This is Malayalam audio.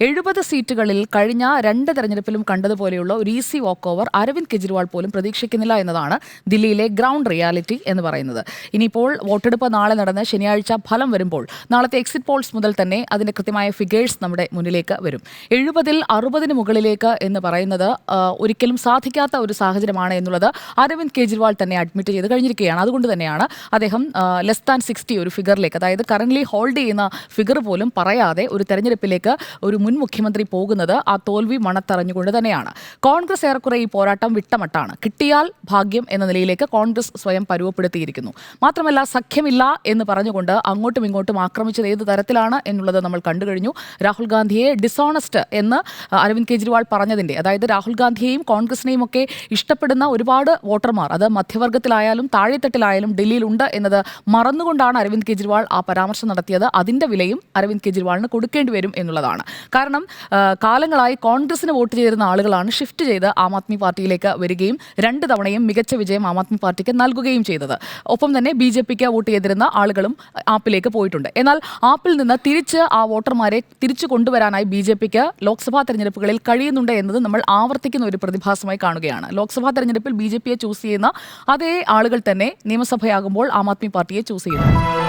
70 സീറ്റുകളിൽ കഴിഞ്ഞ 2 തെരഞ്ഞെടുപ്പിലും കണ്ടതുപോലെയുള്ള ഒരു easy walkover Arvind Kejriwal പോലും പ്രതീക്ഷിക്കുന്നില്ല എന്നതാണ് ദില്ലിയിലെ ഗ്രൗണ്ട് റിയാലിറ്റി എന്ന് പറയുന്നത്. ഇനിയിപ്പോൾ വോട്ടെടുപ്പ് നാളെ നടന്ന് ശനിയാഴ്ച ഫലം വരുമ്പോൾ നാളത്തെ എക്സിറ്റ് പോൾസ് മുതൽ തന്നെ അതിൻ്റെ കൃത്യമായ ഫിഗേഴ്സ് നമ്മുടെ മുന്നിലേക്ക് വരും. 70-ൽ 60-ന് മുകളിലേക്ക് എന്ന് പറയുന്നത് ഒരിക്കലും സാധിക്കാത്ത ഒരു സാഹചര്യമാണ് എന്നുള്ളത് അരവിന്ദ് കെജ്രിവാൾ തന്നെ അഡ്മിറ്റ് ചെയ്ത് കഴിഞ്ഞിരിക്കുകയാണ്. അതുകൊണ്ട് തന്നെയാണ് അദ്ദേഹം ലെസ് ദാൻ 60 ഒരു ഫിഗറിലേക്ക്, അതായത് കറന്റ് ഹോൾഡ് ചെയ്യുന്ന ഫിഗർ പോലും പറയാതെ ഒരു തെരഞ്ഞെടുപ്പിലേക്ക് ഒരു മുൻ മുഖ്യമന്ത്രി പോകുന്നത് ആ തോൽവി മണത്തറിഞ്ഞുകൊണ്ട് തന്നെയാണ്. കോൺഗ്രസ് ഏറെക്കുറെ ഈ പോരാട്ടം വിട്ടമട്ടാണ്. കിട്ടിയാൽ ഭാഗ്യം എന്ന നിലയിലേക്ക് കോൺഗ്രസ് സ്വയം പരുവപ്പെടുത്തിയിരിക്കുന്നു. മാത്രമല്ല സഖ്യമില്ല എന്ന് പറഞ്ഞുകൊണ്ട് അങ്ങോട്ടും ഇങ്ങോട്ടും ആക്രമിച്ചത് ഏത് തരത്തിലാണ് എന്നുള്ളത് നമ്മൾ കണ്ടു കഴിഞ്ഞു. രാഹുൽ ഗാന്ധിയെ ഡിസോണസ്റ്റ് എന്ന് അരവിന്ദ് കെജ്രിവാൾ പറഞ്ഞതിൻ്റെ, അതായത് രാഹുൽ ഗാന്ധിയെയും കോൺഗ്രസിനെയും ഒക്കെ ഇഷ്ടപ്പെടുന്ന ഒരുപാട് വോട്ടർമാർ, അത് മധ്യവർഗത്തിലായാലും താഴെത്തട്ടിലായാലും ഡൽഹിയിലുണ്ട് എന്നത് മറന്നുകൊണ്ടാണ് അരവിന്ദ് കെജ്രിവാൾ ആ പരാമർശം നടത്തിയത്. അതിൻ്റെ വിലയും അരവിന്ദ് കെജ്രിവാളിന് കൊടുക്കേണ്ടി വരും എന്നുള്ളതാണ്. കാരണം കാലങ്ങളായി കോൺഗ്രസിന് വോട്ട് ചെയ്തിരുന്ന ആളുകളാണ് ഷിഫ്റ്റ് ചെയ്ത് ആം ആദ്മി പാർട്ടിയിലേക്ക് വരികയും 2 തവണയും മികച്ച വിജയം ആം ആദ്മി പാർട്ടിക്ക് നൽകുകയും ചെയ്തത്. ഒപ്പം തന്നെ BJPക്ക് വോട്ട് ചെയ്തിരുന്ന ആളുകളും ആപ്പിലേക്ക് പോയിട്ടുണ്ട്. എന്നാൽ ആപ്പിൽ നിന്ന് തിരിച്ച് ആ വോട്ടർമാരെ തിരിച്ചു കൊണ്ടുവരാനായി BJPക്ക് ലോക്സഭാ തെരഞ്ഞെടുപ്പുകളിൽ കഴിയുന്നുണ്ട് എന്നത് നമ്മൾ ആവർത്തിക്കുന്ന ഒരു പ്രതിഭാസമായി കാണുകയാണ്. ലോക്സഭാ തെരഞ്ഞെടുപ്പിൽ BJPയെ ചൂസ് ചെയ്യുന്ന അതേ ആളുകൾ തന്നെ നിയമസഭയാകുമ്പോൾ ആം ആദ്മി പാർട്ടിയെ ചൂസ് ചെയ്യുന്നു.